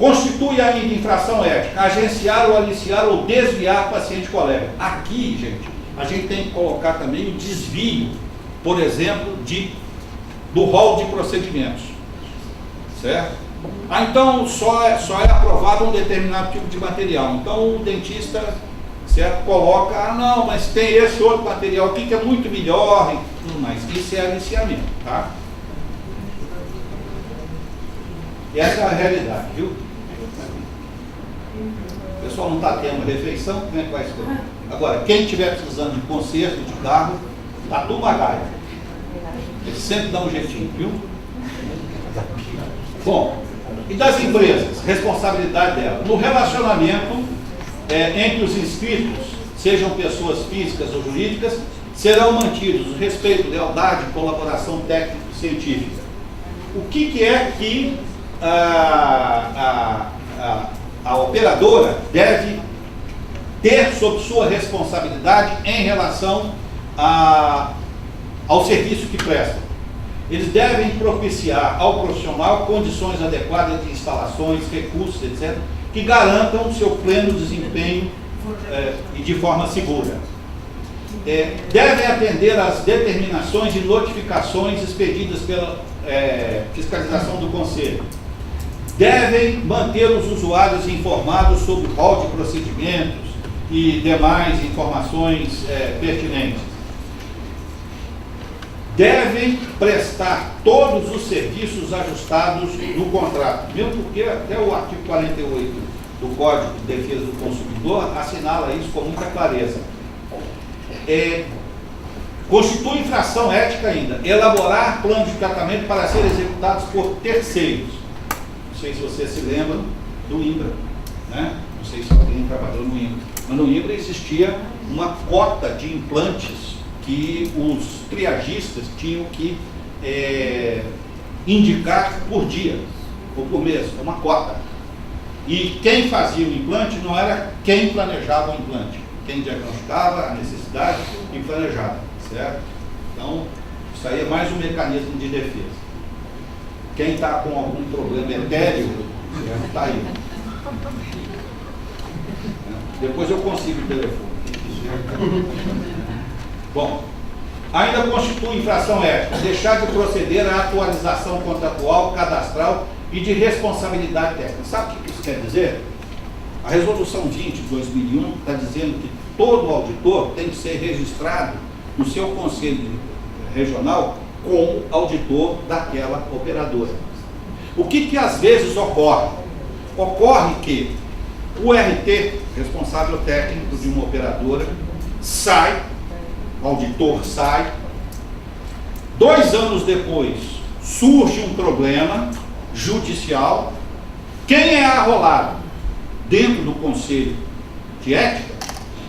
Constitui ainda infração ética agenciar ou aliciar ou desviar paciente colega. Aqui, gente, a gente tem que colocar também o desvio, por exemplo, do rol de procedimentos. Certo? Então, só é aprovado um determinado tipo de material. Então, o dentista, certo, coloca, ah, não, mas tem esse outro material aqui que é muito melhor e tudo mais. Isso é aliciamento, tá? E essa é a realidade, viu? O pessoal não está tendo refeição, como é que vai escolher? Agora, quem estiver precisando de conserto de carro, está tudo bagaio. Ele sempre dá um jeitinho, viu? Bom, e das empresas, responsabilidade dela. No relacionamento entre os inscritos, sejam pessoas físicas ou jurídicas, serão mantidos o respeito, lealdade, colaboração técnico-científica. O que é que a operadora deve ter sob sua responsabilidade em relação ao serviço que presta? Eles devem propiciar ao profissional condições adequadas de instalações, recursos, etc., que garantam o seu pleno desempenho e de forma segura. Devem atender às determinações e notificações expedidas pela fiscalização do Conselho. Devem manter os usuários informados sobre o rol de procedimentos e demais informações pertinentes. Devem prestar todos os serviços ajustados no contrato, mesmo porque até o artigo 48 do Código de Defesa do Consumidor assinala isso com muita clareza. Constitui infração ética ainda, elaborar planos de tratamento para serem executados por terceiros. Não sei se vocês se lembram do INBRA, né? Não sei se alguém trabalhou no INBRA, mas no INBRA existia uma cota de implantes que os triagistas tinham que indicar por dia ou por mês, uma cota. E quem fazia o implante não era quem planejava o implante, quem diagnosticava a necessidade e planejava, certo? Então, isso aí é mais um mecanismo de defesa. Quem está com algum problema etéreo, está aí. Depois eu consigo o telefone. Bom, ainda constitui infração ética deixar de proceder à atualização contratual, cadastral e de responsabilidade técnica. Sabe o que isso quer dizer? A resolução 20 de 2001 está dizendo que todo auditor tem que ser registrado no seu conselho regional como auditor daquela operadora. O que às vezes ocorre? Ocorre que o RT, responsável técnico de uma operadora, sai, o auditor sai, 2 anos depois surge um problema judicial. Quem é arrolado dentro do Conselho de Ética,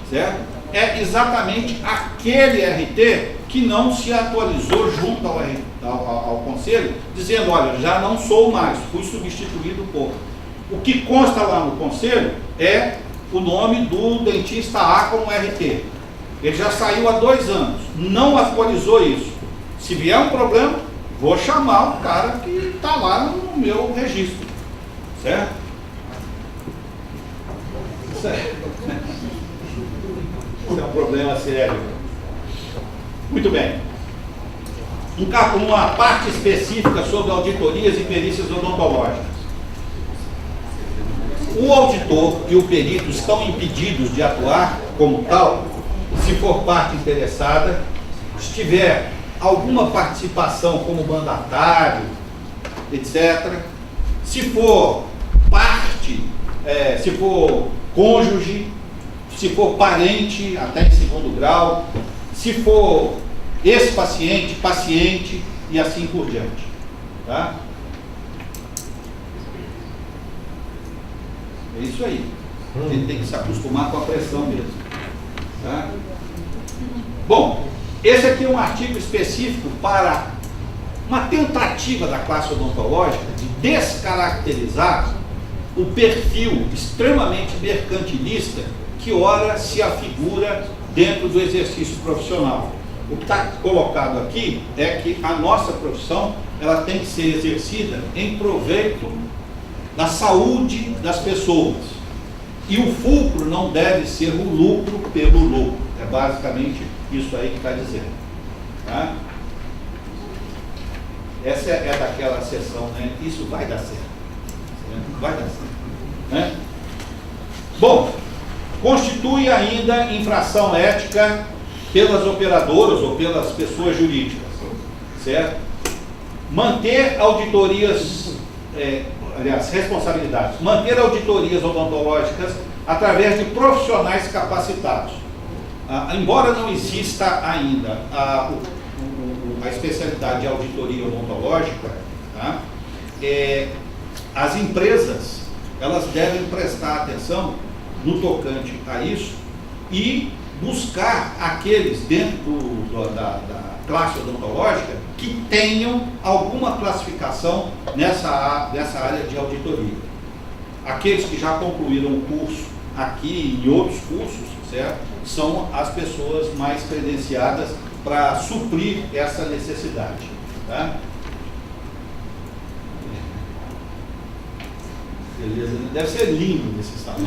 certo? É exatamente aquele RT que não se atualizou junto ao Conselho, dizendo, olha, já não sou mais, fui substituído por. O que consta lá no Conselho é o nome do dentista A como RT. Ele já saiu há 2 anos, não atualizou isso. Se vier um problema, vou chamar o cara que está lá no meu registro, certo? Isso é um problema sério. Muito bem. Uma parte específica sobre auditorias e perícias odontológicas. O auditor e o perito estão impedidos de atuar como tal se for parte interessada, se tiver alguma participação como mandatário, etc. Se for parte, se for cônjuge, se for parente, até em 2º grau, se for ex-paciente, paciente e assim por diante. Tá? É isso aí. A gente tem que se acostumar com a pressão mesmo. Tá? Bom, esse aqui é um artigo específico para uma tentativa da classe odontológica de descaracterizar o perfil extremamente mercantilista que ora se afigura dentro do exercício profissional. O que está colocado aqui é que a nossa profissão ela tem que ser exercida em proveito da saúde das pessoas. E o fulcro não deve ser o lucro pelo lucro. É basicamente isso aí que está dizendo. Tá? Essa é daquela sessão, né? Isso vai dar certo. Vai dar certo. Né? Bom, constitui ainda infração ética pelas operadoras ou pelas pessoas jurídicas. Certo? Manter auditorias, responsabilidades. Manter auditorias odontológicas através de profissionais capacitados. Embora não exista ainda a especialidade de auditoria odontológica, tá? As empresas, elas devem prestar atenção no tocante a isso e buscar aqueles dentro da classe odontológica que tenham alguma classificação nessa área de auditoria. Aqueles que já concluíram o curso aqui e outros cursos, certo? São as pessoas mais credenciadas para suprir essa necessidade. Tá? Beleza? Deve ser lindo esse salão.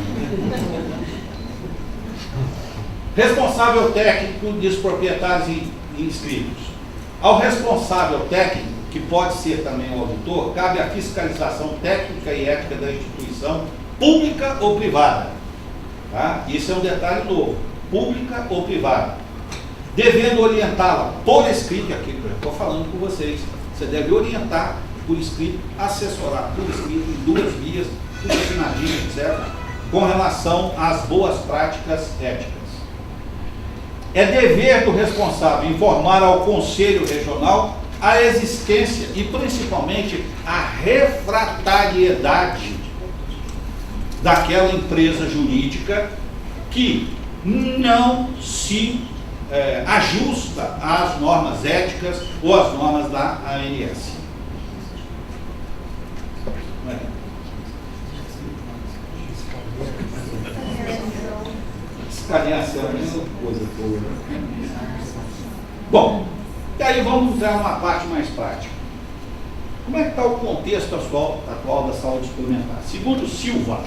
Responsável técnico dos proprietários e inscritos. Ao responsável técnico, que pode ser também o auditor, cabe a fiscalização técnica e ética da instituição, pública ou privada. Tá? Isso é um detalhe novo. Pública ou privada. Devendo orientá-la por escrito, aqui que eu estou falando com vocês, você deve orientar por escrito, assessorar por escrito em 2 vias, tudo assinadinho, etc., com relação às boas práticas éticas. É dever do responsável informar ao Conselho Regional a existência e principalmente a refratariedade daquela empresa jurídica que não se ajusta às normas éticas ou às normas da ANS. Escaneação é a mesma coisa. Bom, e aí vamos entrar numa parte mais prática. Como é que está o contexto atual da saúde suplementar? Segundo Silva,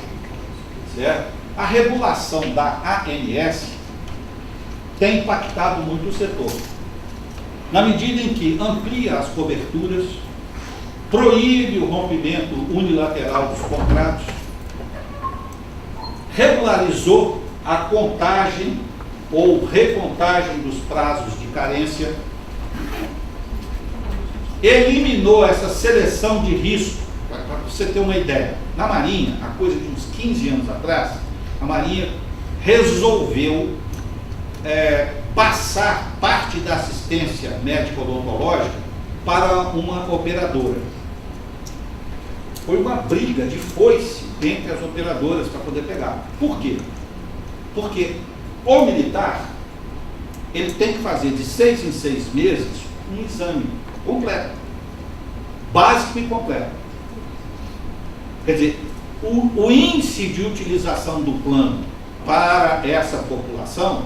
certo? A regulação da ANS tem impactado muito o setor, na medida em que amplia as coberturas, proíbe o rompimento unilateral dos contratos, regularizou a contagem ou recontagem dos prazos de carência, eliminou essa seleção de risco. Para você ter uma ideia, na Marinha, há coisa de uns 15 anos atrás, a Marinha resolveu passar parte da assistência médica odontológica para uma operadora. Foi uma briga de foice entre as operadoras para poder pegar. Por quê? Porque o militar, ele tem que fazer de 6 em 6 meses um exame completo, básico e completo. Quer dizer, o índice de utilização do plano para essa população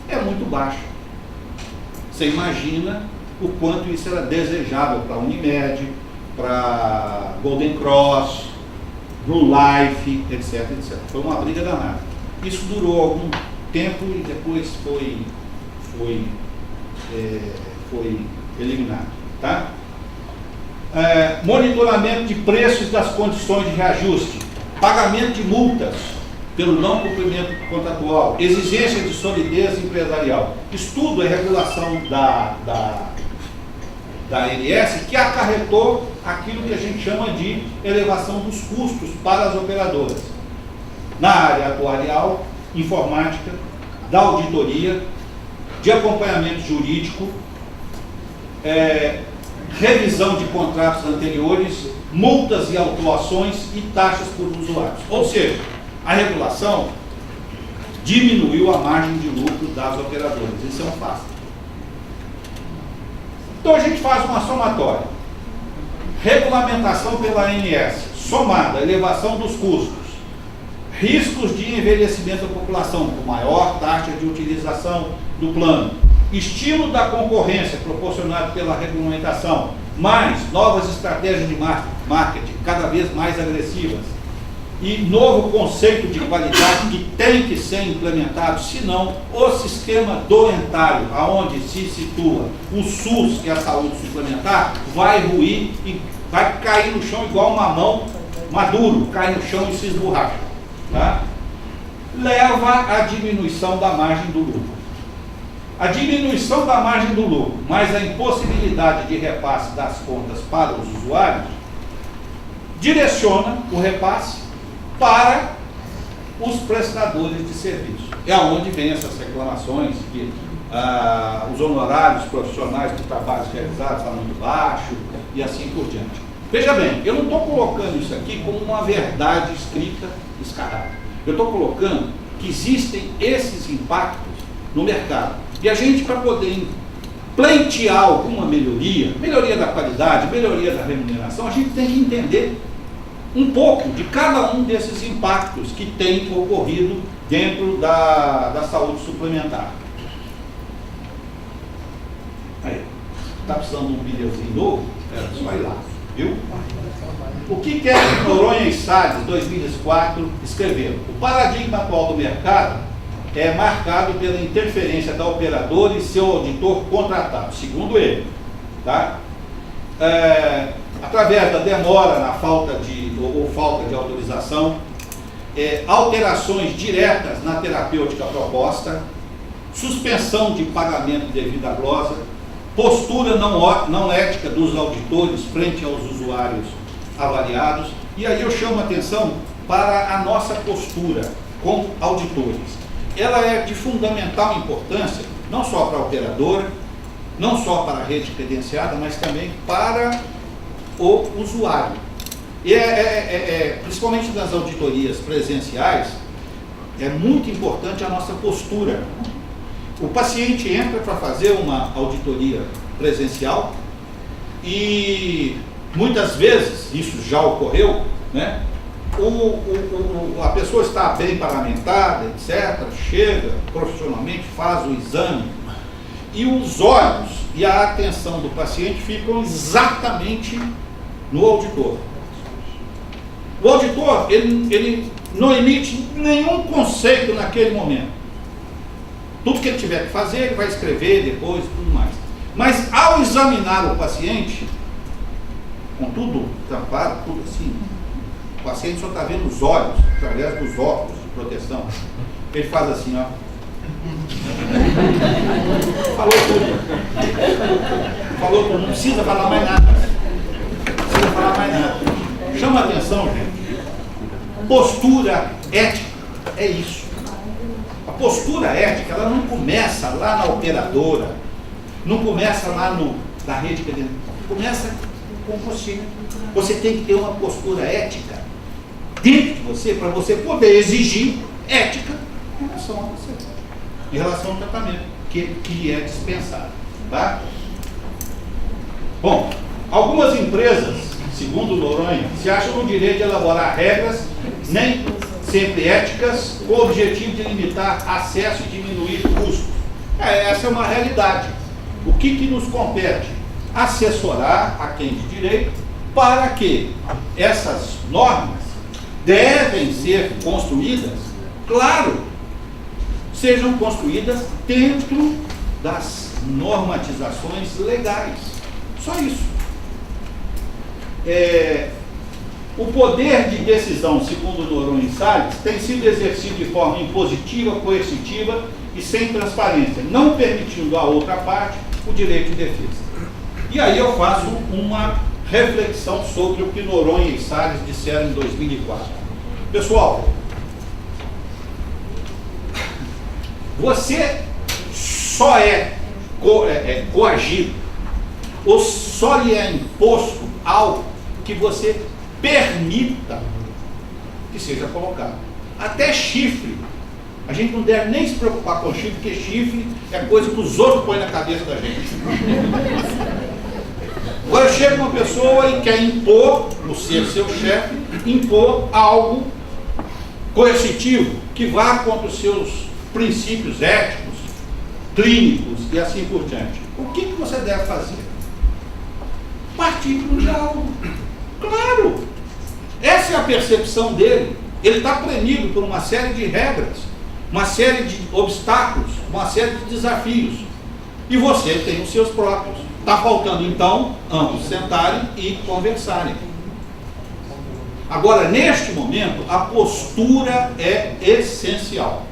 é muito baixo. Você imagina o quanto isso era desejável para a Unimed, para Golden Cross, Blue Life, etc, etc. Foi uma briga danada. Isso durou algum tempo e depois foi eliminado. Tá? Monitoramento de preços das condições de reajuste, pagamento de multas pelo não cumprimento contratual, exigência de solidez empresarial. Estudo e regulação da ANS, que acarretou aquilo que a gente chama de elevação dos custos para as operadoras. Na área atuarial, informática, da auditoria, de acompanhamento jurídico, revisão de contratos anteriores, multas e autuações e taxas por usuários. Ou seja, a regulação diminuiu a margem de lucro das operadoras. Isso é um fato. Então a gente faz uma somatória. Regulamentação pela ANS, somada à elevação dos custos, riscos de envelhecimento da população, com maior taxa de utilização do plano, estímulo da concorrência proporcionado pela regulamentação, mais novas estratégias de marketing cada vez mais agressivas e novo conceito de qualidade que tem que ser implementado, senão o sistema doentário, aonde se situa o SUS, que é a saúde suplementar, vai ruir e vai cair no chão igual um mamão maduro, cai no chão e se esborracha, tá? Leva à diminuição da margem do lucro. A diminuição da margem do lucro, mais a impossibilidade de repasse das contas para os usuários, direciona o repasse para os prestadores de serviço. É onde vem essas reclamações que os honorários profissionais de trabalhos realizados estão muito baixo e assim por diante. Veja bem, eu não estou colocando isso aqui como uma verdade escrita, escarrada. Eu estou colocando que existem esses impactos no mercado. E a gente, para poder pleitear alguma melhoria da qualidade, melhoria da remuneração, a gente tem que entender um pouco de cada um desses impactos que tem ocorrido dentro da saúde suplementar. Aí, está precisando de um pneuzinho novo? É só ir lá, viu? O que é Noronha e Salles, 2004, escreveram? O paradigma atual do mercado é marcado pela interferência da operadora e seu auditor contratado, segundo ele, tá? Através da demora na falta de autorização, alterações diretas na terapêutica proposta, suspensão de pagamento devido à glosa, postura não ética dos auditores frente aos usuários avaliados. E aí eu chamo a atenção para a nossa postura com auditores. Ela é de fundamental importância, não só para a operadora, não só para a rede credenciada, mas também para o usuário. E principalmente nas auditorias presenciais, é muito importante a nossa postura. O paciente entra para fazer uma auditoria presencial e muitas vezes, isso já ocorreu, né? A pessoa está bem paramentada, etc., chega profissionalmente, faz o exame e os olhos e a atenção do paciente ficam exatamente no auditor. O auditor, ele não emite nenhum conceito naquele momento. Tudo que ele tiver que fazer, ele vai escrever depois e tudo mais. Mas ao examinar o paciente, com tudo tampado, tudo assim, o paciente só está vendo os olhos, através dos óculos de proteção. Ele faz assim, ó. Falou tudo. Falou tudo, não precisa falar mais nada. Não precisa falar mais nada. Chama a atenção, gente. Postura ética é isso. A postura ética, ela não começa lá na operadora, não começa lá na rede credenciada, começa com você. Você tem que ter uma postura ética dentro de você, para você poder exigir ética em relação a você, em relação ao tratamento que é dispensado, tá? Bom, algumas empresas, segundo Noronha, se acham no direito de elaborar regras, nem sempre éticas, com o objetivo de limitar acesso e diminuir custos. Essa é uma realidade. O que nos compete? Assessorar a quem de direito para que essas normas devem ser construídas, claro, sejam construídas dentro das normatizações legais. Só isso. O poder de decisão, segundo Noronha e Salles, tem sido exercido de forma impositiva, coercitiva e sem transparência, não permitindo à outra parte o direito de defesa. E aí eu faço uma reflexão sobre o que Noronha e Salles disseram em 2004. Pessoal, você só é coagido ou só lhe é imposto algo que você permita que seja colocado. Até chifre. A gente não deve nem se preocupar com chifre, porque chifre é coisa que os outros põem na cabeça da gente. Agora chega uma pessoa e quer impor, no ser seu chefe, impor algo coercitivo que vá contra os seus princípios éticos, clínicos e assim por diante. O que você deve fazer? partir para o diálogo. Claro! Essa é a percepção dele. Ele está premido por uma série de regras, uma série de obstáculos, uma série de desafios. E você tem os seus próprios. Está faltando, então, ambos sentarem e conversarem. Agora, neste momento, a postura é essencial.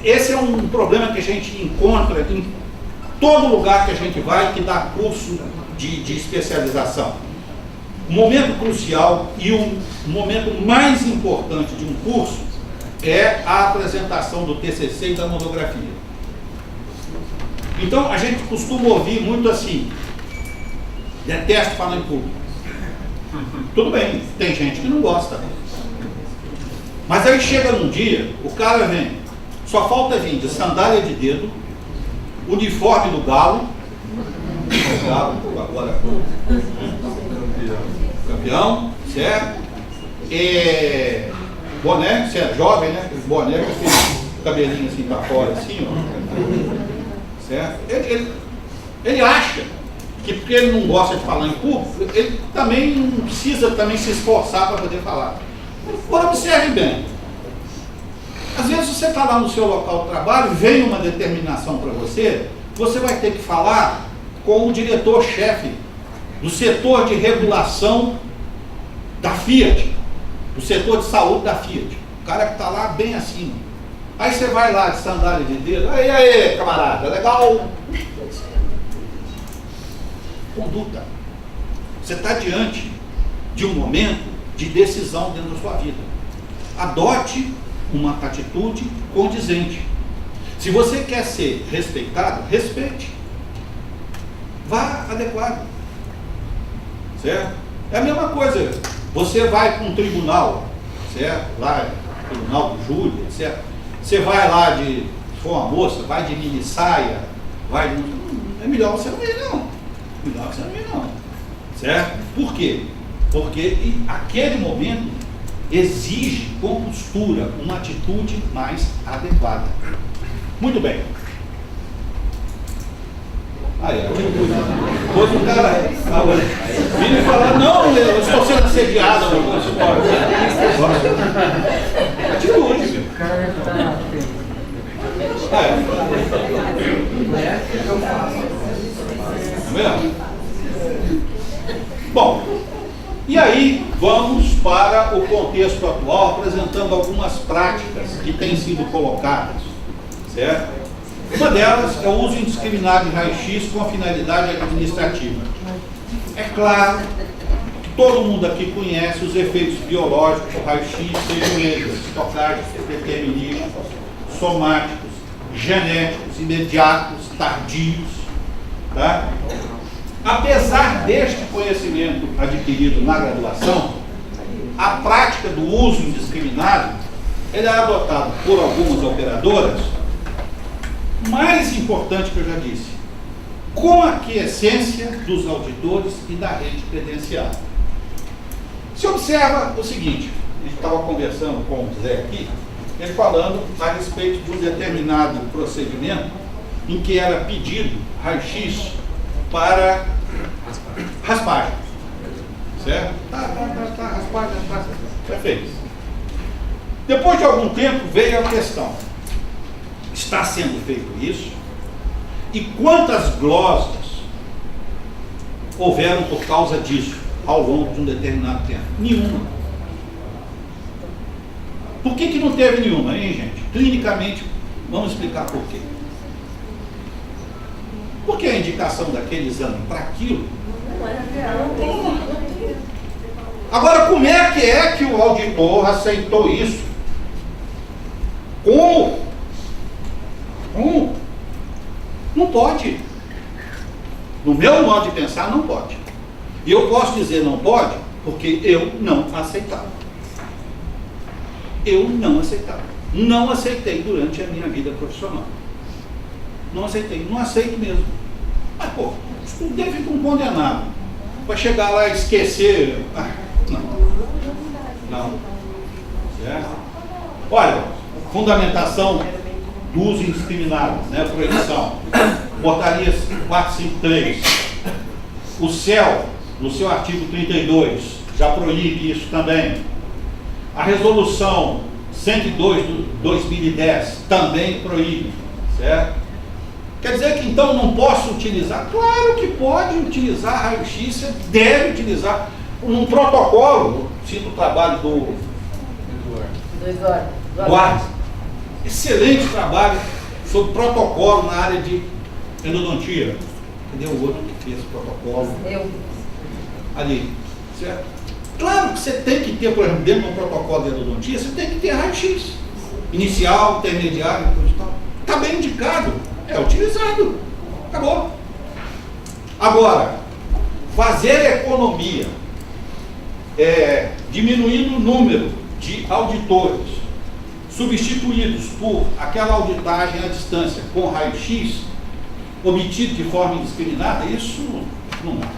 Esse é um problema que a gente encontra em todo lugar que a gente vai que dá curso de especialização. O momento crucial e o momento mais importante de um curso é a apresentação do TCC e da monografia. Então, a gente costuma ouvir muito assim: detesto falar em público. Tudo bem, tem gente que não gosta. Mas aí chega num dia, o cara vem, só falta vir de sandália de dedo, uniforme do galo, agora campeão, certo? Boné, você é jovem, né? Boné com aquele cabelinho assim pra fora, assim, ó. Certo? Ele acha que porque ele não gosta de falar em público, ele também não precisa também se esforçar para poder falar. Agora observe bem. Às vezes você está lá no seu local de trabalho, vem uma determinação para você, você vai ter que falar com o diretor-chefe do setor de regulação da Fiat, do setor de saúde da Fiat. O cara que está lá bem acima. Aí você vai lá de sandália de dedo, aí, camarada, legal? Conduta. Você está diante de um momento de decisão dentro da sua vida. Adote uma atitude condizente. Se você quer ser respeitado, respeite. Vá adequado. Certo? É a mesma coisa. Você vai para um tribunal, certo? Lá, tribunal do júri, etc. Você vai lá se for uma moça, vai de mini saia, vai de... é melhor você não ir, não. Melhor você não ir, não. Certo? Por quê? Porque aquele momento exige compostura, uma atitude mais adequada. Muito bem. Aí, atitude. Depois o cara vira e fala, não, eu estou sendo assediado. Atitude. Tá vendo? Bom, e aí vamos para o contexto atual, apresentando algumas práticas que têm sido colocadas, certo? Uma delas é o uso indiscriminado de raio-x com a finalidade administrativa. É claro que todo mundo aqui conhece os efeitos biológicos do raio-x, sejam eles citocáricos, determinísticos, somáticos, genéticos, imediatos, tardios, tá? Apesar deste conhecimento adquirido na graduação, a prática do uso indiscriminado ele é adotado por algumas operadoras. Mais importante que eu já disse, com a aquiescência dos auditores e da rede credenciada. Se observa o seguinte, a gente estava conversando com o Zé aqui, ele falando a respeito de um determinado procedimento em que era pedido raio-x para raspagem. Certo? Raspagem. Perfeito. Depois de algum tempo veio a questão. Está sendo feito isso? E quantas glosas houveram por causa disso ao longo de um determinado tempo? Nenhuma. Por que não teve nenhuma, hein, gente? Clinicamente, vamos explicar por quê. Porque a indicação daquele exame para aquilo. Agora, como é que o auditor aceitou isso? Como? Não pode. No meu modo de pensar, não pode. E eu posso dizer não pode, porque eu não aceitava. Eu não aceitava. Não aceitei durante a minha vida profissional. Não aceitei. Não aceito mesmo. Mas, pô, estudei feito um condenado. Vai chegar lá e esquecer. Não. Certo? Olha, fundamentação do uso indiscriminado, né, proibição, portaria 453, O CEL, no seu artigo 32, já proíbe isso também. A resolução 102 de 2010 também proíbe, certo? Quer dizer que então não posso utilizar? Claro que pode utilizar raio-x, você deve utilizar um protocolo. Cito o trabalho do Eduardo. Excelente trabalho sobre protocolo na área de endodontia. Entendeu? O outro que fez esse protocolo. Ali, certo? Claro que você tem que ter, por exemplo, dentro do protocolo de endodontia, você tem que ter raio-x. Inicial, intermediário, coisa e tal. Está bem indicado. É utilizado. Acabou. Agora, fazer economia, diminuindo o número de auditores, substituídos por aquela auditagem à distância com raio-x, obtido de forma indiscriminada, isso não dá.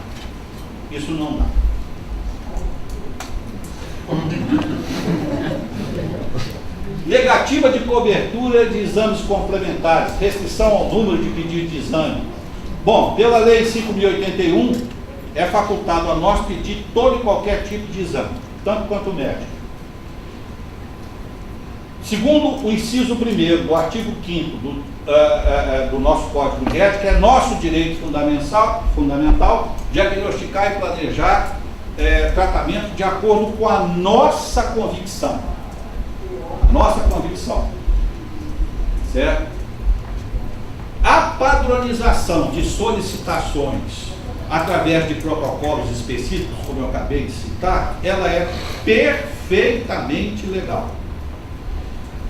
Isso não dá. Negativa de cobertura de exames complementares, restrição ao número de pedidos de exame. Bom, pela Lei 5.081, é facultado a nós pedir todo e qualquer tipo de exame, tanto quanto o médico. Segundo o inciso 1º do artigo 5º do nosso Código de Ética, é nosso direito fundamental diagnosticar e planejar tratamento de acordo com a nossa convicção. Nossa convicção. Certo? A padronização de solicitações através de protocolos específicos, como eu acabei de citar, ela é perfeitamente legal.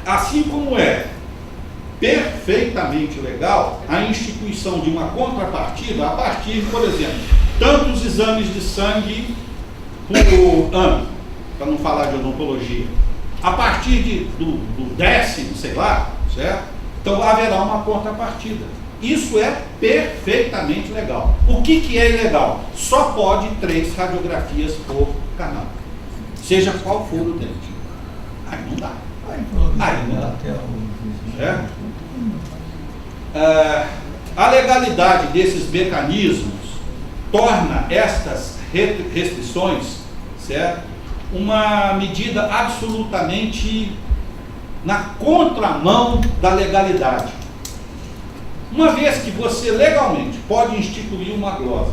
Assim como é perfeitamente legal a instituição de uma contrapartida a partir, por exemplo, tantos exames de sangue por ano, para não falar de odontologia, a partir do 10º, sei lá, certo? Então haverá uma contrapartida. Isso é perfeitamente legal. O que é ilegal? Só pode 3 radiografias por canal, seja qual for o dente. Aí não dá. Aí não dá. Certo? A legalidade desses mecanismos torna estas restrições, certo, uma medida absolutamente na contramão da legalidade. Uma vez que você legalmente pode instituir uma glosa,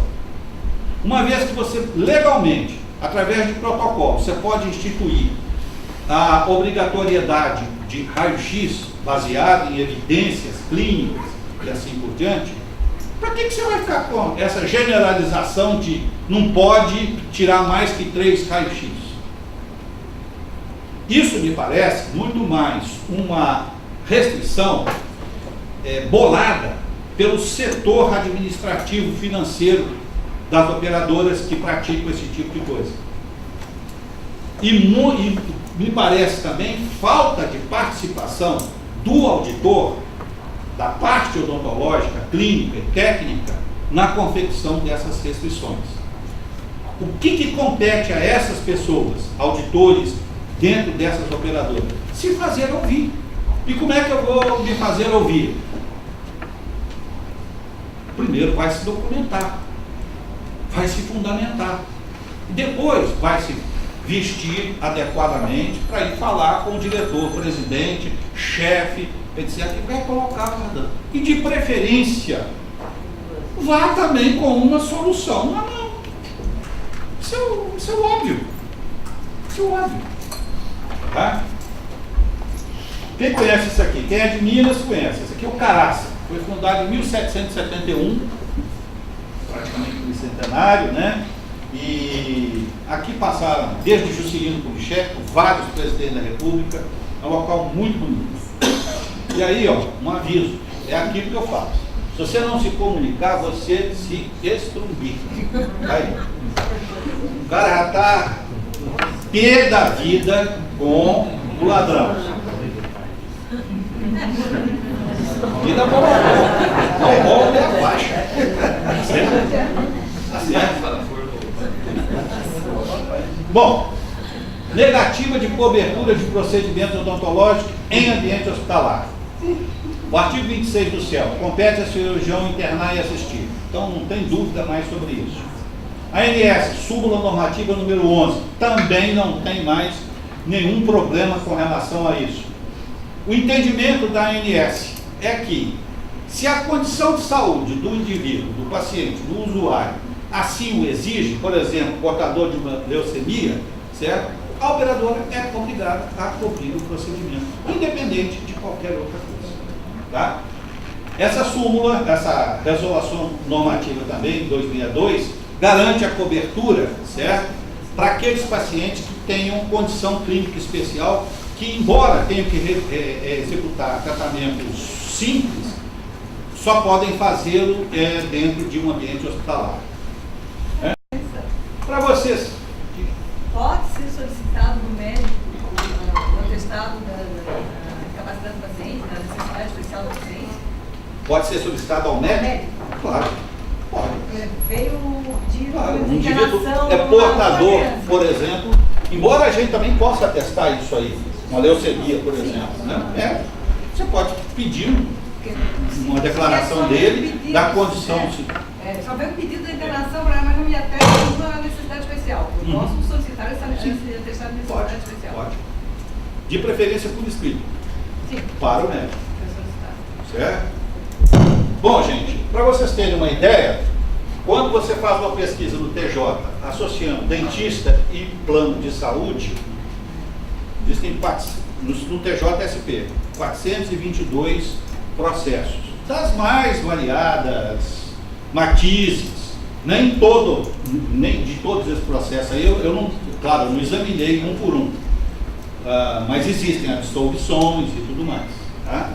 uma vez que você legalmente, através de protocolo, você pode instituir a obrigatoriedade de raio-x baseado em evidências clínicas e assim por diante, para que você vai ficar com essa generalização de não pode tirar mais que 3 raios-x? Isso me parece muito mais uma restrição bolada pelo setor administrativo financeiro das operadoras que praticam esse tipo de coisa. E me parece também falta de participação do auditor, da parte odontológica, clínica e técnica, na confecção dessas restrições. O que compete a essas pessoas, auditores, dentro dessas operadoras? Se fazer ouvir. E como é que eu vou me fazer ouvir? Primeiro vai se documentar, vai se fundamentar, depois vai se vestir adequadamente para ir falar com o diretor, presidente, chefe, etc., que vai colocar a verdade. E de preferência, vá também com uma solução na mão. Isso é óbvio. Isso é óbvio. Tá? Quem conhece isso aqui? Quem é de Minas conhece. Esse aqui é o Caraça. Foi fundado em 1771, praticamente no centenário, né? E aqui passaram, desde Juscelino Kubitschek, vários presidentes da República. É um local muito bonito. E aí, ó, um aviso, é aquilo que eu faço. Se você não se comunicar, você se estrumbica. Aí. O cara já está pé da vida com o ladrão. Vida boa. Não volta é a faixa. Tá certo? Bom, negativa de cobertura de procedimentos odontológicos em ambiente hospitalar. O artigo 26 do CEL, compete a cirurgião internar e assistir. Então não tem dúvida mais sobre isso. A ANS, súmula normativa número 11, também não tem mais nenhum problema com relação a isso. O entendimento da ANS é que, se a condição de saúde do indivíduo, do paciente, do usuário, assim o exige, por exemplo, portador de uma leucemia, certo? A operadora é obrigada a cumprir o procedimento, independente de qualquer outra coisa. Tá? Essa súmula, essa resolução normativa também, 262, garante a cobertura, certo? Para aqueles pacientes que tenham condição clínica especial, que embora tenham que executar tratamentos simples, só podem fazê-lo dentro de um ambiente hospitalar. Para vocês. Pode ser solicitado no médico o atestado da capacidade do paciente, da necessidade especial do paciente? Pode ser solicitado ao médico? Claro, pode. Veio pedir Um indivíduo é portador, por exemplo, embora a gente também possa atestar isso aí, uma leucemia, por exemplo. Né? Você pode pedir uma declaração dele da condição. Só veio o pedido da internação, mas não me atesta uma necessidade especial. Eu posso solicitar esse atestado de necessidade especial? Pode. De preferência por escrito. Sim. Para o médico. Certo? Bom, gente, para vocês terem uma ideia, quando você faz uma pesquisa no TJ associando dentista e plano de saúde, existem no TJSP 422 processos, das mais variadas matizes, nem de todos esses processos aí, eu não, claro, eu não examinei um por um, mas existem absolvições e tudo mais. Tá?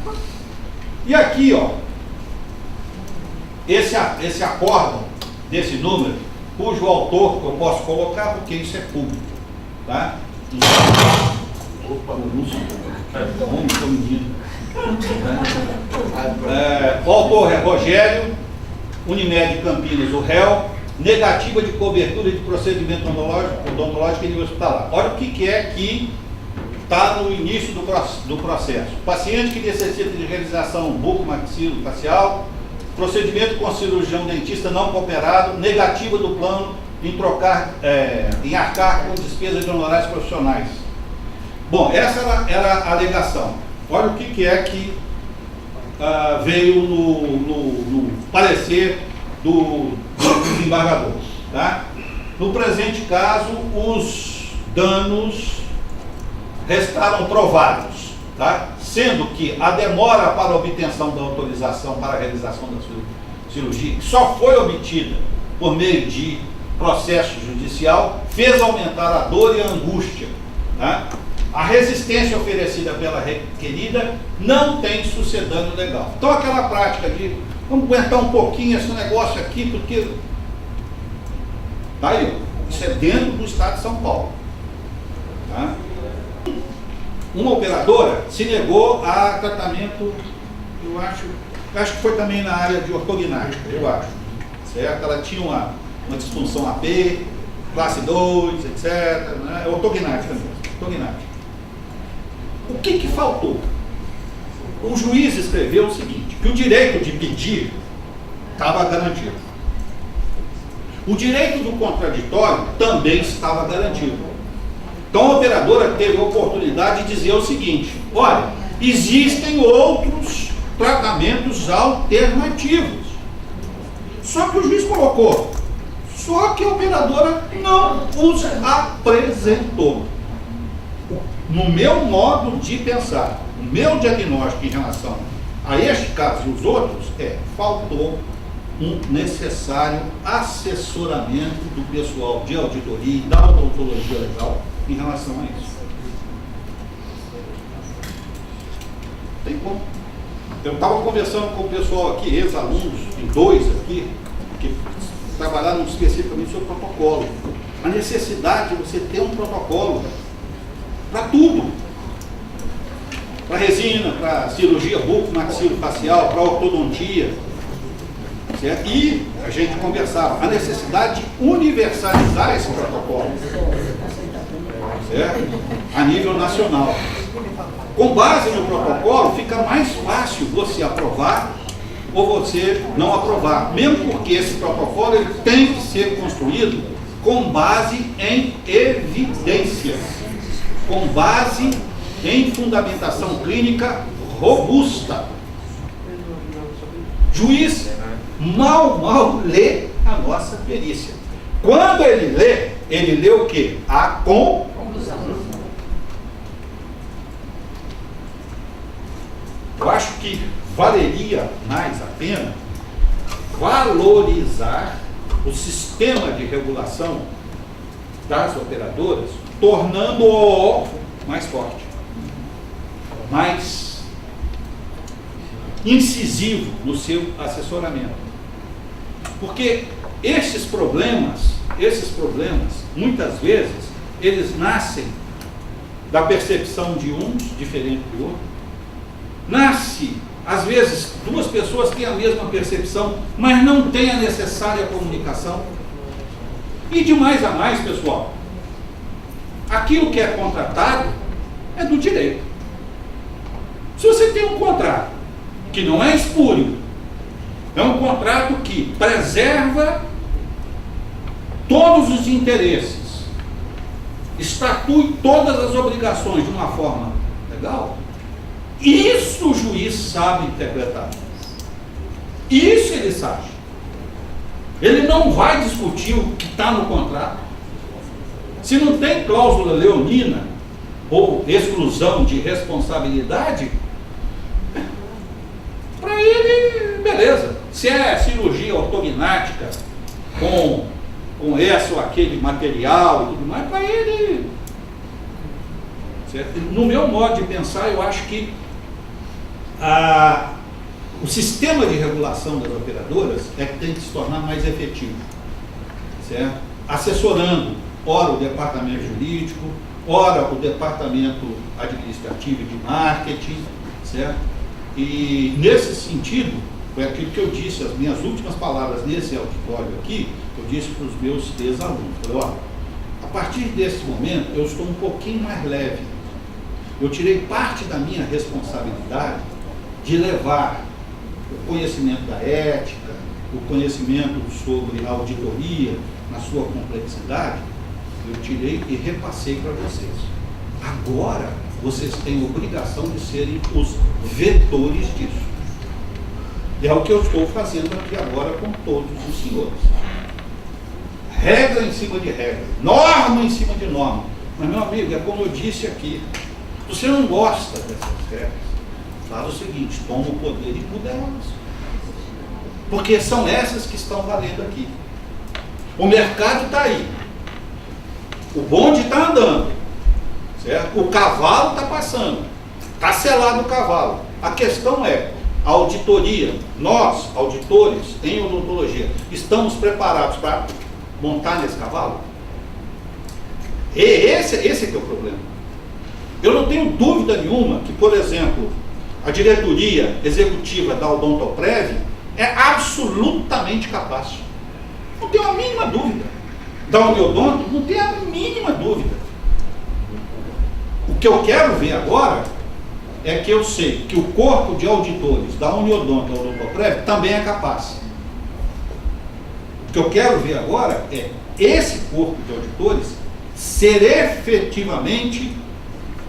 E aqui, ó, esse acórdão desse número, cujo autor eu posso colocar porque isso é público. Tá? Opa, homem, menino. O autor é Rogério, Unimed Campinas, o réu, negativa de cobertura de procedimento odontológico em nível hospitalar. Olha o que é que está no início do processo. Paciente que necessita de realização bucomaxilofacial, procedimento com cirurgião dentista não cooperado, negativa do plano em arcar com despesas de honorários profissionais. Bom, essa era a alegação. Olha o que é que veio no parecer do desembargador. Tá? No presente caso, os danos restaram provados, tá? Sendo que a demora para a obtenção da autorização para a realização da cirurgia, que só foi obtida por meio de processo judicial, fez aumentar a dor e a angústia. Tá? A resistência oferecida pela requerida não tem sucedâneo legal. Então aquela prática de vamos aguentar um pouquinho esse negócio aqui, porque tá aí, isso é dentro do estado de São Paulo. Tá? Uma operadora se negou a tratamento, eu acho que foi também na área de ortognática, eu acho. Certo? Ela tinha uma disfunção AP, classe 2, etc. Né? Ortognática mesmo. Ortognática. O que faltou? O juiz escreveu o seguinte, que o direito de pedir estava garantido. O direito do contraditório também estava garantido. Então a operadora teve a oportunidade de dizer o seguinte, olha, existem outros tratamentos alternativos. Só que o juiz colocou, só que a operadora não os apresentou. No meu modo de pensar, o meu diagnóstico em relação a este caso e os outros faltou um necessário assessoramento do pessoal de auditoria e da odontologia legal em relação a isso. Tem como. Eu estava conversando com o pessoal aqui, ex-alunos, tem dois aqui, que trabalharam especificamente sobre protocolo. A necessidade de você ter um protocolo para tudo. Para resina, para cirurgia bucomaxilofacial, para ortodontia. Certo? E a gente conversava a necessidade de universalizar esse protocolo, certo? A nível nacional. Com base no protocolo, fica mais fácil você aprovar ou você não aprovar, mesmo porque esse protocolo ele tem que ser construído com base em evidências, com base em fundamentação clínica robusta. Juiz mal lê a nossa perícia. Quando ele lê o quê? A conclusão. Eu acho que valeria mais a pena valorizar o sistema de regulação das operadoras, tornando-o mais forte, mais incisivo no seu assessoramento. Porque esses problemas, muitas vezes, eles nascem da percepção de uns diferente do outro. Nasce, às vezes, duas pessoas têm a mesma percepção, mas não têm a necessária comunicação. E de mais a mais, pessoal, aquilo que é contratado é do direito. Se você tem um contrato que não é espúrio, é um contrato que preserva todos os interesses, estatui todas as obrigações de uma forma legal, isso o juiz sabe interpretar. Isso ele sabe. Ele não vai discutir o que está no contrato. Se não tem cláusula leonina ou exclusão de responsabilidade, para ele, beleza. Se é cirurgia ortognática com esse ou aquele material e tudo mais, para ele, certo? No meu modo de pensar, eu acho que o sistema de regulação das operadoras é que tem que se tornar mais efetivo, certo? Assessorando, ora o departamento jurídico, ora o departamento administrativo de marketing, certo? E nesse sentido, foi aquilo que eu disse, as minhas últimas palavras nesse auditório aqui, eu disse para os meus ex-alunos, falei, olha, a partir desse momento eu estou um pouquinho mais leve. Eu tirei parte da minha responsabilidade de levar o conhecimento da ética, o conhecimento sobre a auditoria na sua complexidade, eu tirei e repassei para vocês. Agora, vocês têm obrigação de serem os vetores disso. E é o que eu estou fazendo aqui agora com todos os senhores. Regra em cima de regra, norma em cima de norma. Mas, meu amigo, é como eu disse aqui, se você não gosta dessas regras, faz o seguinte, toma o poder e muda elas. Porque são essas que estão valendo aqui. O mercado está aí. O bonde está andando. Certo? O cavalo está passando. Está selado o cavalo. A questão é, a auditoria, nós, auditores em odontologia, estamos preparados para montar nesse cavalo? Esse que é o problema. Eu não tenho dúvida nenhuma que, por exemplo, a diretoria executiva da Odontoprev é absolutamente capaz. Não tenho a mínima dúvida. Da Uniodonto, não tenho a mínima dúvida. O que eu quero ver agora é que eu sei que o corpo de auditores da Uniodonto e da Odontoprev também é capaz. O que eu quero ver agora é esse corpo de auditores ser efetivamente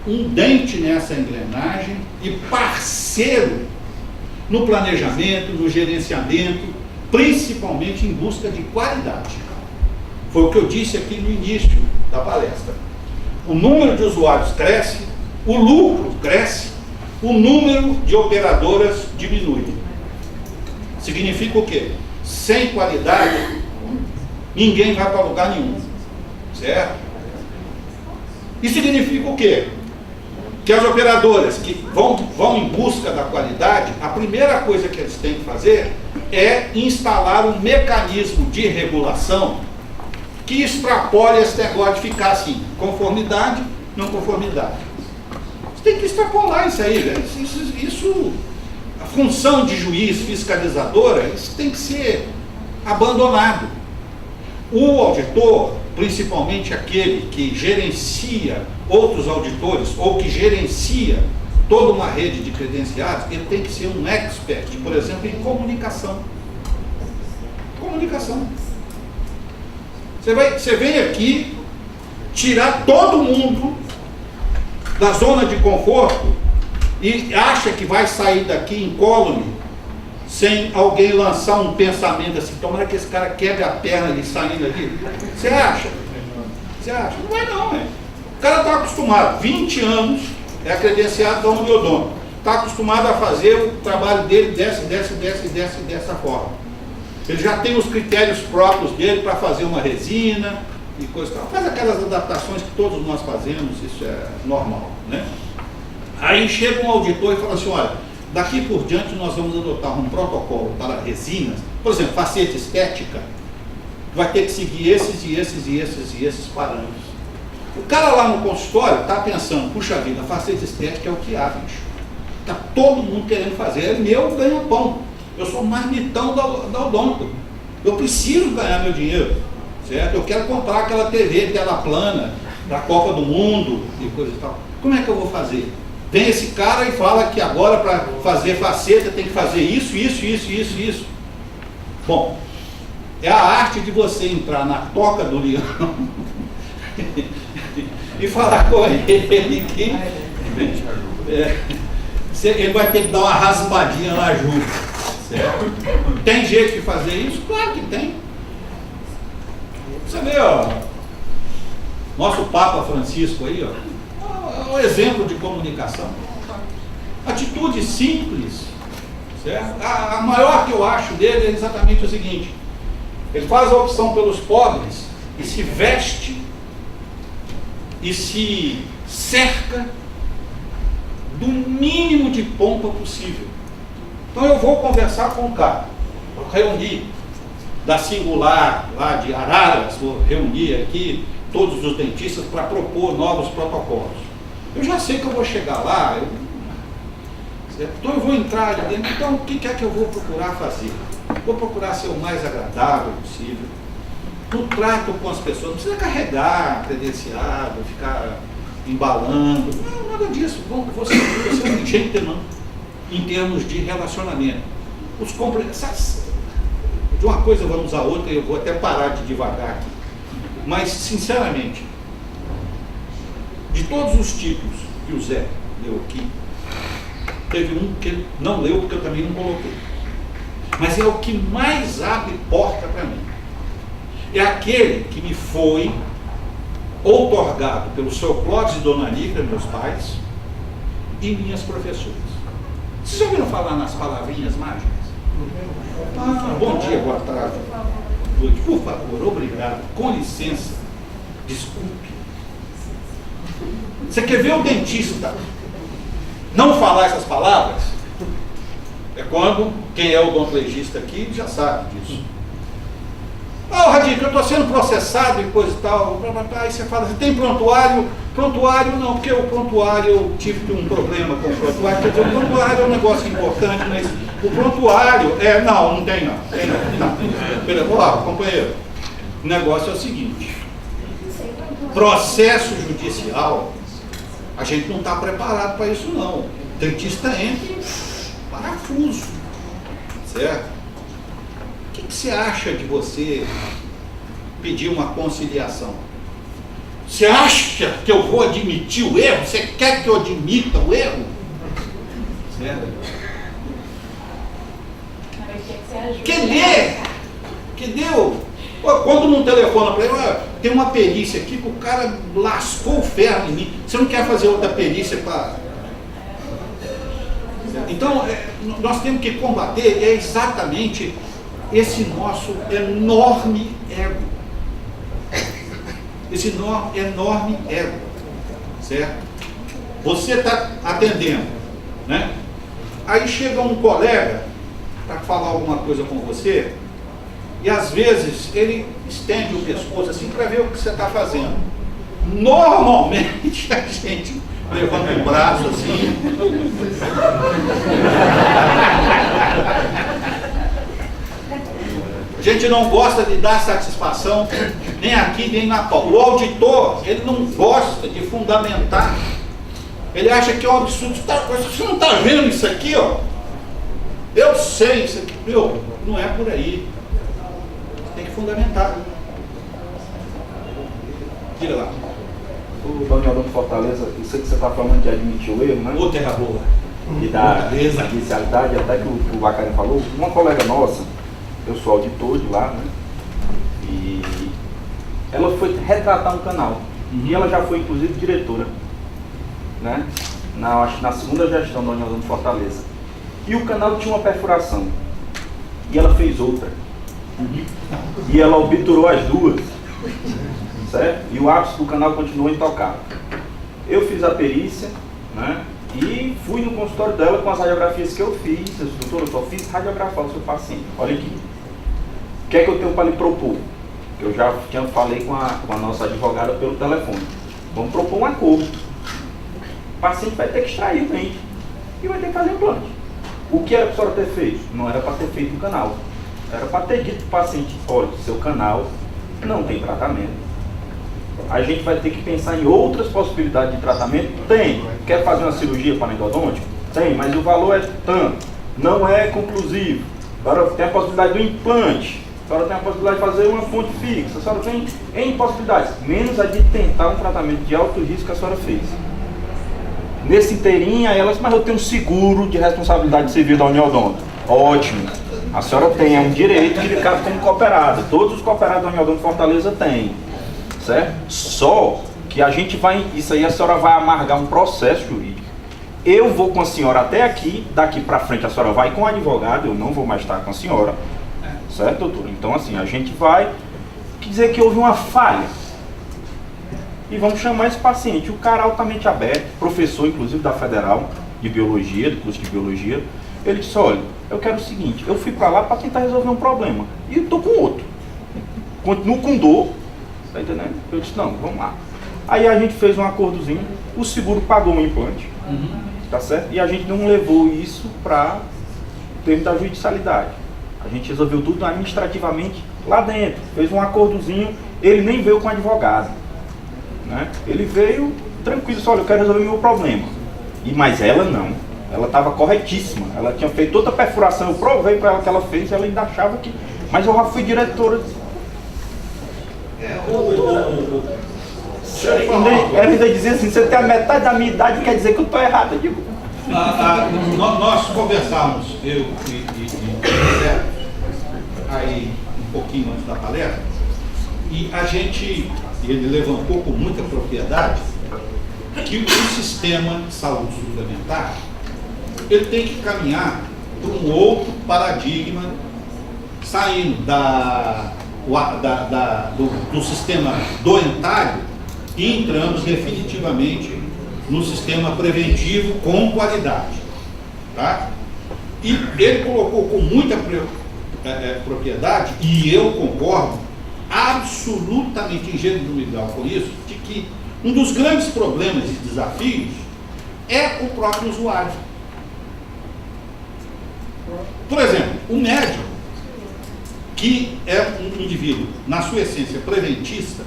um dente nessa engrenagem e parceiro no planejamento, no gerenciamento, principalmente em busca de qualidade. Foi o que eu disse aqui no início da palestra. O número de usuários cresce, o lucro cresce, o número de operadoras diminui. Significa o quê? Sem qualidade, ninguém vai para lugar nenhum. Certo? E significa o quê? Que as operadoras que vão em busca da qualidade, a primeira coisa que eles têm que fazer é instalar um mecanismo de regulação que extrapole esse negócio de ficar assim, conformidade, não conformidade. Você tem que extrapolar isso aí, velho. Isso, a função de juiz fiscalizadora, isso tem que ser abandonado. O auditor, principalmente aquele que gerencia outros auditores ou que gerencia toda uma rede de credenciados, ele tem que ser um expert, por exemplo, em comunicação. Comunicação. Você vem aqui tirar todo mundo da zona de conforto e acha que vai sair daqui incólume sem alguém lançar um pensamento assim, tomara que esse cara quebre a perna ali saindo ali. Você acha? Você acha? Não vai não, é. O cara está acostumado, 20 anos, é credenciado da Uniodonto, está acostumado a fazer o trabalho dele dessa forma. Ele já tem os critérios próprios dele para fazer uma resina e coisa tal. Faz aquelas adaptações que todos nós fazemos, isso é normal, né? Aí chega um auditor e fala assim, olha, daqui por diante nós vamos adotar um protocolo para resinas, por exemplo, faceta estética, vai ter que seguir esses parâmetros. O cara lá no consultório está pensando, puxa vida, faceta estética é o que há, bicho. Está todo mundo querendo fazer, é meu ganha-pão. Eu sou marmitão da Odonto. Eu preciso ganhar meu dinheiro, certo? Eu quero comprar aquela TV, tela plana, da Copa do Mundo e coisa e tal. Como é que eu vou fazer? Vem esse cara e fala que agora para fazer faceta tem que fazer isso. Bom, é a arte de você entrar na toca do leão e falar com ele que ele vai ter que dar uma raspadinha na juta. Certo? Tem jeito de fazer isso? Claro que tem. Você vê, ó, nosso Papa Francisco aí, ó, é um exemplo de comunicação. Atitude simples, certo? A maior que eu acho dele é exatamente o seguinte: ele faz a opção pelos pobres e se veste e se cerca do mínimo de pompa possível. Então eu vou conversar com o cara, vou reunir da Singular, lá de Araras, vou reunir aqui todos os dentistas para propor novos protocolos. Eu já sei que eu vou chegar lá, então eu vou entrar ali dentro, então o que é que eu vou procurar fazer? Vou procurar ser o mais agradável possível, no trato com as pessoas, não precisa carregar credenciado, ficar embalando, não, nada disso, você é um gentleman em termos de relacionamento. De uma coisa vamos a outra, eu vou até parar de devagar aqui. Mas, sinceramente, de todos os tipos que o Zé leu aqui, teve um que ele não leu porque eu também não coloquei. Mas é o que mais abre porta para mim. É aquele que me foi outorgado pelo seu Clóvis e Dona Lívia, meus pais, e minhas professoras. Vocês já ouviram falar nas palavrinhas mágicas? Bom dia, boa tarde. Por favor, obrigado, com licença, desculpe. Você quer ver o dentista não falar essas palavras? É quando quem é o odontologista aqui já sabe disso. Radico, eu estou sendo processado e coisa e tal. Aí você fala, você tem prontuário? Prontuário não, porque o prontuário, eu tive um problema com o prontuário. Quer dizer, o prontuário é um negócio importante, mas o prontuário, não tem não. Olá, companheiro, o negócio é o seguinte: processo judicial, a gente não está preparado para isso não. O dentista entra em parafuso, certo? O que você acha de você pedir uma conciliação? Você acha que eu vou admitir o erro? Você quer que eu admita o erro? Certo? Cadê? Quando não telefona para ele, tem uma perícia aqui que o cara lascou o ferro em mim. Você não quer fazer outra perícia para... Então, nós temos que combater exatamente esse nosso enorme ego. Esse enorme ego. Certo? Você está atendendo, né? Aí chega um colega para falar alguma coisa com você, e às vezes ele estende o pescoço assim para ver o que você está fazendo. Normalmente a gente levanta o braço assim. A gente não gosta de dar satisfação, nem aqui, nem na pau. O auditor, ele não gosta de fundamentar Ele acha que é um absurdo. Você não está vendo isso aqui, ó? Eu sei isso aqui. Meu, não é por aí. Você tem que fundamentar. Diga lá. O Daniel do Fortaleza, eu sei que você está falando de admitir o erro, né? Ô, terra boa. E da judicialidade, até que o Bacari falou. Uma colega nossa, eu sou auditor de lá, né? E ela foi retratar um canal. E ela já foi, inclusive, diretora, né? Acho que na segunda gestão do Daniel do Fortaleza. E o canal tinha uma perfuração. E ela fez outra. E ela obturou as duas. Certo? E o ápice do canal continuou intocável. Eu fiz a perícia, né? E fui no consultório dela com as radiografias que eu fiz. Eu disse, doutor, eu só fiz radiografar o seu paciente. Olha aqui. O que é que eu tenho para lhe propor? Eu já falei com a nossa advogada pelo telefone. Vamos propor um acordo. O paciente vai ter que extrair o dente e vai ter que fazer implante. O que era para a senhora ter feito? Não era para ter feito o canal. Era para ter dito para o paciente, olha, seu canal não tem tratamento. A gente vai ter que pensar em outras possibilidades de tratamento. Tem. Quer fazer uma cirurgia paranendodôntica? Tem, mas o valor é tanto. Não é conclusivo. Agora tem a possibilidade do implante. A senhora tem a possibilidade de fazer uma fonte fixa. A senhora tem N possibilidades. Menos a de tentar um tratamento de alto risco que a senhora fez. Nesse inteirinho, aí ela disse, mas eu tenho um seguro de responsabilidade civil da Uniodonto. Ótimo. A senhora tem um direito de ficar como cooperada. Todos os cooperados da Uniodonto Fortaleza têm. Certo? Só que a gente vai, isso aí a senhora vai amargar um processo jurídico. Eu vou com a senhora até aqui, daqui para frente a senhora vai com o advogado, eu não vou mais estar com a senhora. Certo, doutor? Então assim, a gente vai dizer que houve uma falha. E vamos chamar esse paciente, o cara altamente aberto, professor inclusive da Federal de Biologia, do curso de Biologia. Ele disse, olha, eu quero o seguinte, eu fui para lá para tentar resolver um problema. E estou com outro. Continuo com dor. Tá entendendo? Eu disse, não, vamos lá. Aí a gente fez um acordozinho, o seguro pagou um implante, tá certo? E a gente não levou isso para o termo da judicialidade. A gente resolveu tudo administrativamente lá dentro, fez um acordozinho, ele nem veio com advogado, né? Ele veio tranquilo, só olha, eu quero resolver meu problema. Mas ela não, ela estava corretíssima, ela tinha feito toda a perfuração, eu provei para ela que ela fez, ela ainda achava que... Mas eu já fui diretora... Ela ainda dizia assim, você tem a metade da minha idade, quer dizer que eu estou errado. Eu digo. Nós conversamos, eu e aí um pouquinho antes da palestra, e a gente, ele levantou com muita propriedade que o sistema de saúde suplementar ele tem que caminhar para um outro paradigma, saindo do sistema doentário e entramos definitivamente no sistema preventivo com qualidade, tá? E ele colocou com muita propriedade, e eu concordo absolutamente em gênero numeral com isso, de que um dos grandes problemas e desafios é o próprio usuário. Por exemplo, o médico, que é um indivíduo, na sua essência, preventista,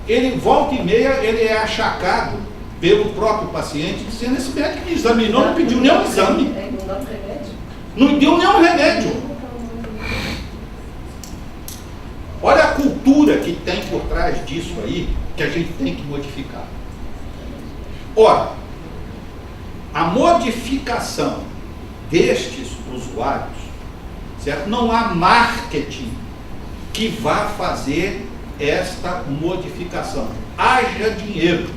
ele volta e meia, ele é achacado pelo próprio paciente, dizendo, esse médico me examinou, não pediu nenhum exame. Não deu nenhum remédio. Olha a cultura que tem por trás disso aí, que a gente tem que modificar. Ora, a modificação destes usuários, certo? Não há marketing que vá fazer esta modificação. Haja dinheiro.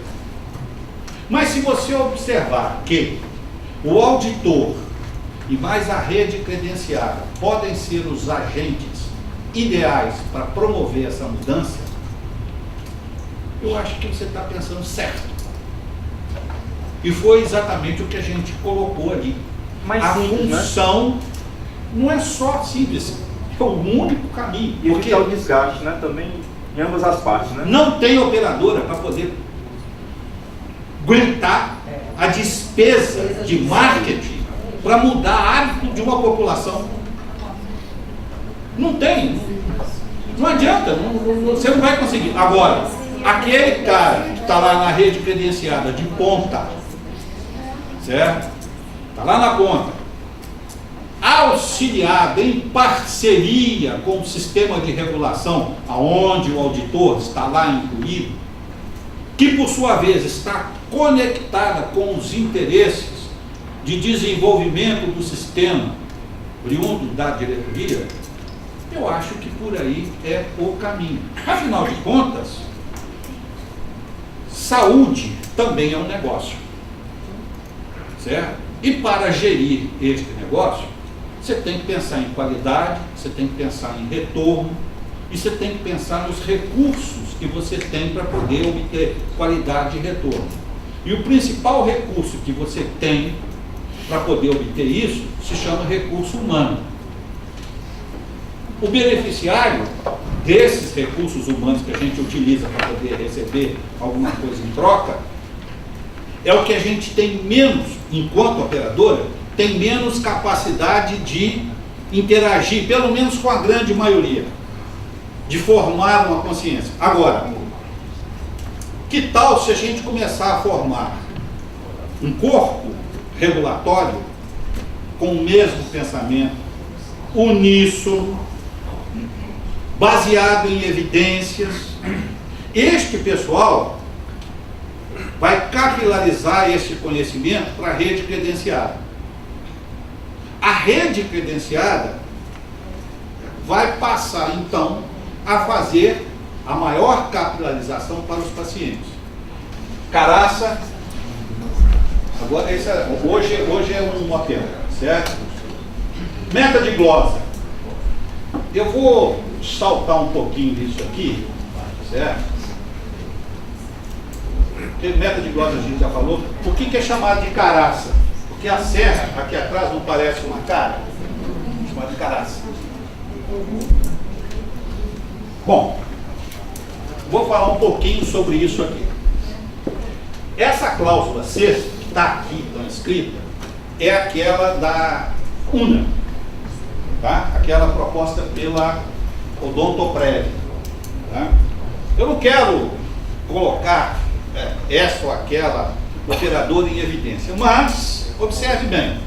Mas se você observar que o auditor e mais a rede credenciada podem ser os agentes ideais para promover essa mudança, eu acho que você está pensando certo. E foi exatamente o que a gente colocou ali. Mas a simples, função, né? Não é só simples, é o único caminho. E porque é o desgaste, né? Também em ambas as partes, né? Não tem operadora para poder aguentar a despesa de marketing para mudar hábito de uma população. Não tem. Não adianta, você não vai conseguir. Agora, aquele cara está lá na rede credenciada de ponta, certo? Está lá na ponta, auxiliada em parceria com o sistema de regulação, aonde o auditor está lá incluído, que por sua vez está conectada com os interesses de desenvolvimento do sistema oriundo da diretoria, eu acho que por aí é o caminho. Afinal de contas, saúde também é um negócio, certo? E para gerir este negócio, você tem que pensar em qualidade, você tem que pensar em retorno, e você tem que pensar nos recursos que você tem para poder obter qualidade e retorno. E o principal recurso que você tem para poder obter isso se chama recurso humano. O beneficiário desses recursos humanos que a gente utiliza para poder receber alguma coisa em troca é o que a gente tem menos, enquanto operadora, tem menos capacidade de interagir, pelo menos com a grande maioria, de formar uma consciência. Agora, que tal se a gente começar a formar um corpo regulatório com o mesmo pensamento, uníssono, baseado em evidências? Este pessoal vai capilarizar esse conhecimento para a rede credenciada. A rede credenciada vai passar, então, a fazer a maior capilarização para os pacientes. Caraça, agora hoje é um apelo, certo? Meta de glosa. Eu vou saltar um pouquinho disso aqui, certo? Porque meta de glosa a gente já falou. Por que é chamado de caraça? Porque a serra aqui atrás não parece uma cara? Chamada de caraça. Bom, vou falar um pouquinho sobre isso aqui. Essa cláusula sexta, que está aqui escrita, é aquela da UNA, tá? Aquela proposta pela Odontoprev. Tá? Eu não quero colocar essa ou aquela operadora em evidência, mas observe bem,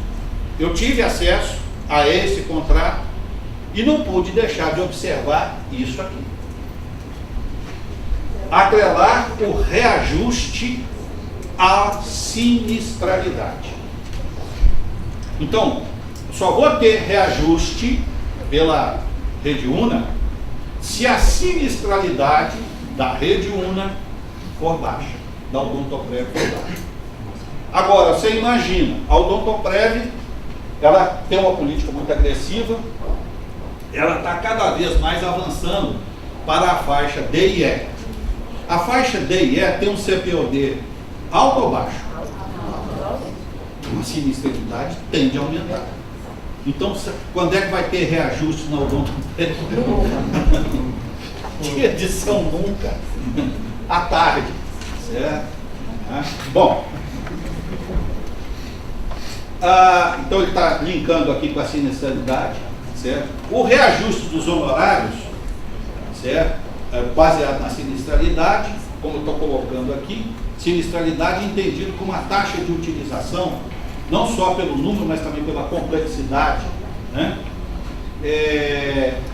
eu tive acesso a esse contrato e não pude deixar de observar isso aqui. Atrelar o reajuste à sinistralidade. Então, só vou ter reajuste pela rede UNA se a sinistralidade da rede UNA for baixa, da Odontoprev for baixa. Agora, você imagina, a Odontoprev, ela tem uma política muito agressiva, ela está cada vez mais avançando para a faixa D e E. A faixa D e E tem um CPOD alto ou baixo? A sinistralidade tende a aumentar. Então, quando é que vai ter reajuste na Odontoprev? De edição nunca. À tarde. Certo? Bom. Então ele está linkando aqui com a sinistralidade, certo? O reajuste dos honorários, certo? Baseado na sinistralidade, como eu estou colocando aqui, sinistralidade entendido como a taxa de utilização, não só pelo número, mas também pela complexidade, né?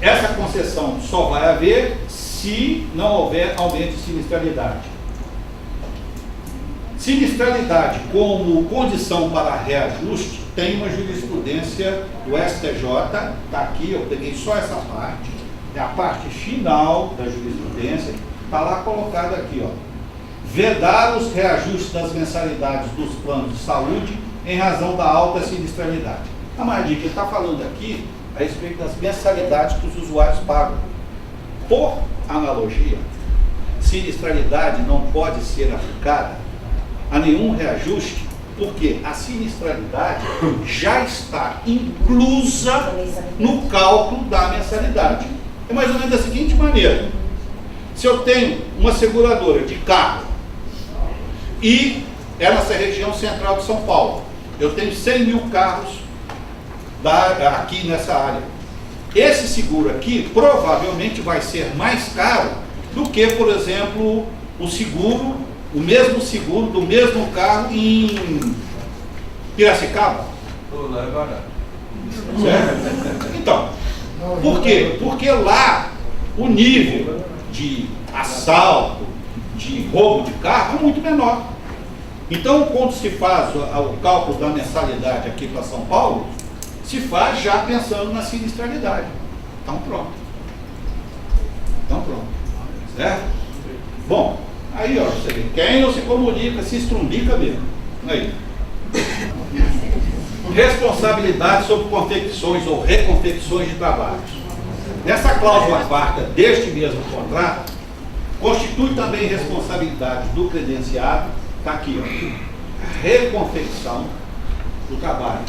Essa concessão só vai haver se não houver aumento de sinistralidade. Sinistralidade como condição para reajuste tem uma jurisprudência do STJ, está aqui, eu peguei só essa parte, é a parte final da jurisprudência, está lá colocada aqui, ó. Vedar os reajustes das mensalidades dos planos de saúde em razão da alta sinistralidade. A Mardica, ele está falando aqui a respeito das mensalidades que os usuários pagam. Por analogia, sinistralidade não pode ser aplicada a nenhum reajuste, porque a sinistralidade já está inclusa no cálculo da mensalidade. É mais ou menos da seguinte maneira: se eu tenho uma seguradora de carro e é nessa região central de São Paulo, eu tenho 100 mil carros aqui nessa área, esse seguro aqui provavelmente vai ser mais caro do que, por exemplo, o seguro o mesmo seguro do mesmo carro em Piracicaba? Certo? Então, por quê? Porque lá o nível de assalto, de roubo de carro é muito menor. Então, quando se faz o cálculo da mensalidade aqui para São Paulo, se faz já pensando na sinistralidade. Então pronto. Certo? Bom, aí ó, você vê, quem não se comunica, se estrumbica mesmo. Aí. Responsabilidade sobre confecções ou reconfecções de trabalhos. Nessa cláusula quarta deste mesmo contrato, constitui também responsabilidade do credenciado, está aqui, ó, reconfecção do trabalho,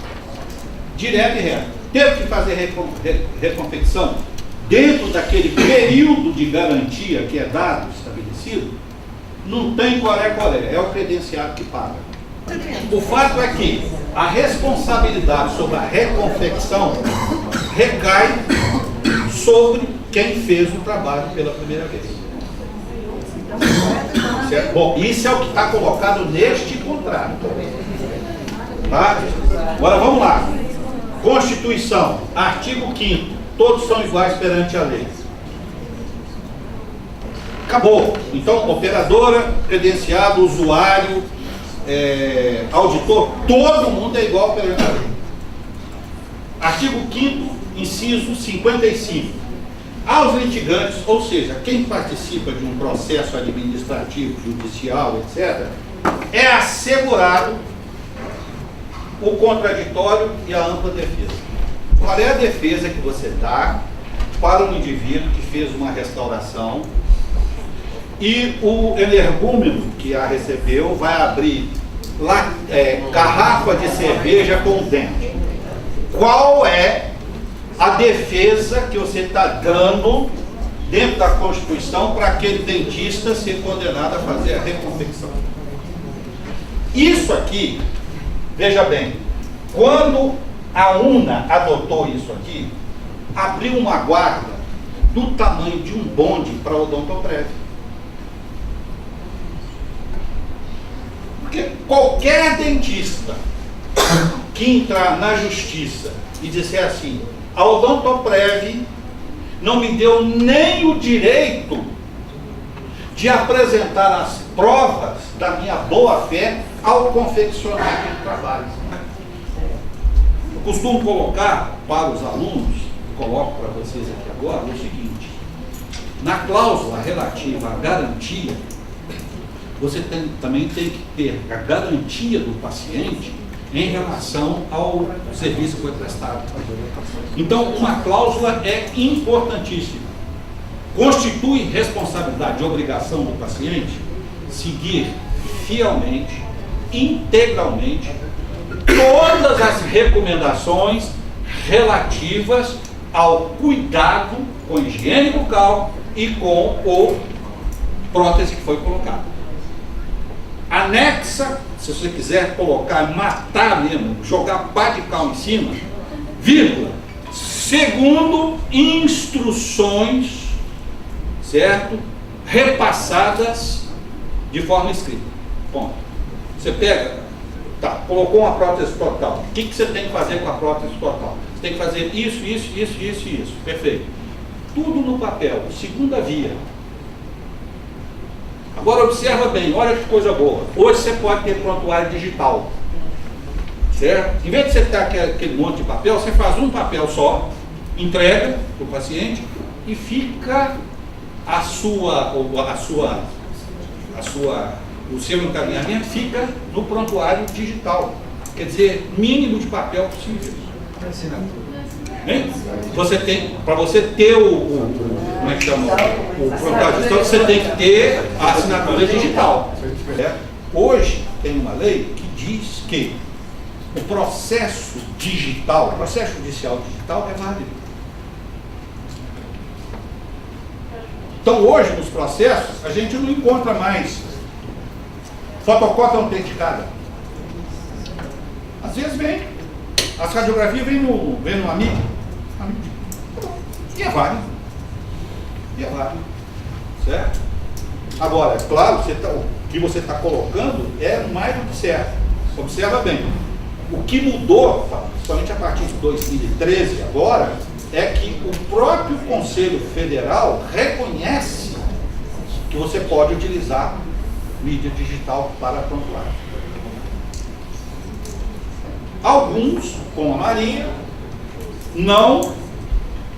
direto e reto. Teve que fazer reconfecção dentro daquele período de garantia que é dado, estabelecido, não tem colé, é o credenciado que paga. O fato é que a responsabilidade sobre a reconfecção recai sobre quem fez o trabalho pela primeira vez. Certo? Bom, isso é o que está colocado neste contrato. Tá? Agora vamos lá. Constituição, artigo 5º, todos são iguais perante a lei. Acabou. Então, operadora, credenciado, usuário, auditor, todo mundo é igual perante a lei. Artigo 5º, inciso 55. Aos litigantes, ou seja, quem participa de um processo administrativo, judicial, etc., é assegurado o contraditório e a ampla defesa. Qual é a defesa que você dá para um indivíduo que fez uma restauração e o energúmeno que a recebeu vai abrir garrafa de cerveja com o dente? Qual é a defesa que você está dando dentro da Constituição para aquele dentista ser condenado a fazer a reconfecção? Isso aqui, veja bem, quando a UNA adotou isso aqui, abriu uma guarda do tamanho de um bonde para o Odontoprev. Porque qualquer dentista que entrar na justiça e disser assim, a Odontoprev não me deu nem o direito de apresentar as provas da minha boa-fé ao confeccionar o trabalho. Eu costumo colocar para os alunos, coloco para vocês aqui agora, o seguinte: na cláusula relativa à garantia, você também tem que ter a garantia do paciente em relação ao serviço que foi prestado. Então, uma cláusula é importantíssima. Constitui responsabilidade e obrigação do paciente seguir fielmente, integralmente, todas as recomendações relativas ao cuidado com a higiene bucal e com o prótese que foi colocado. Anexa, se você quiser colocar, matar mesmo, jogar pá de cal em cima, vírgula, segundo instruções, certo? Repassadas de forma escrita. Ponto. Você pega, tá, colocou uma prótese total. O que você tem que fazer com a prótese total? Você tem que fazer isso. Perfeito. Tudo no papel, segunda via. Agora observa bem, olha que coisa boa. Hoje você pode ter prontuário digital, certo? Em vez de você ter aquele monte de papel, você faz um papel só, entrega para o paciente e fica o seu encaminhamento fica no prontuário digital. Quer dizer, mínimo de papel possível. Você tem, para você ter como é que chama? O prontuário digital, você tem que ter a assinatura digital. Hoje tem uma lei que diz que o processo digital, o processo judicial digital é válido. Então hoje nos processos a gente não encontra mais fotocópia autenticada. Às vezes vem, as radiografias vêm numa mídia. E é válido. Certo? Agora, é claro, que você está colocando é mais do que certo. Observa bem. O que mudou, principalmente a partir de 2013 agora, é que o próprio Conselho Federal reconhece que você pode utilizar mídia digital para prontuário. Alguns, como a Marinha, não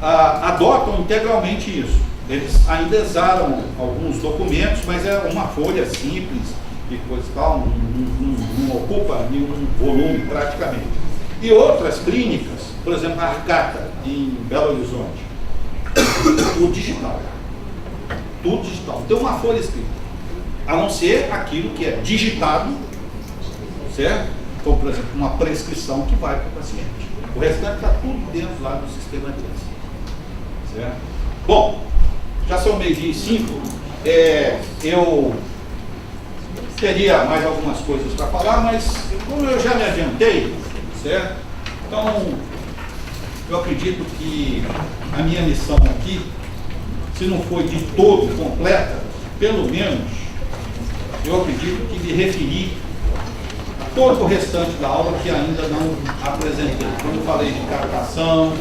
adotam integralmente isso. Eles ainda exaram alguns documentos, mas é uma folha simples e coisa e tal, não ocupa nenhum volume praticamente. E outras clínicas, por exemplo, a Arcata, em Belo Horizonte, tudo digital. Tudo digital. Tem uma folha escrita. A não ser aquilo que é digitado, certo? Como, por exemplo, uma prescrição que vai para o paciente. O restante está tudo dentro lá do sistema de certo? Bom, já são 12:05. Eu teria mais algumas coisas para falar, mas como eu já me adiantei, certo? Então, eu acredito que a minha missão aqui, se não foi de todo completa, pelo menos, eu acredito que me referi a todo o restante da aula que ainda não apresentei. Quando eu falei de captação,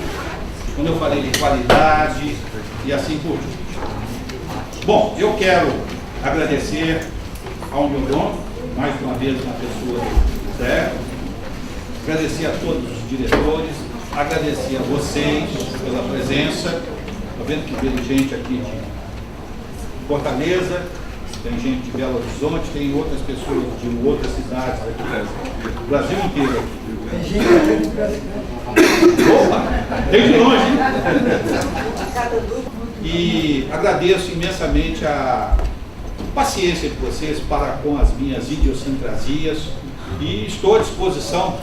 quando eu falei de qualidade e assim por diante. Bom, eu quero agradecer ao meu dono, mais uma vez na pessoa do Zé, agradecer a todos os diretores, agradecer a vocês pela presença. Estou vendo que veio gente aqui de Fortaleza, tem gente de Belo Horizonte, tem outras pessoas de outras cidades aqui, do Brasil inteiro aqui. Tem gente aqui do Brasil. Opa, tem de longe, hein? E agradeço imensamente a paciência de vocês para com as minhas idiosincrasias e estou à disposição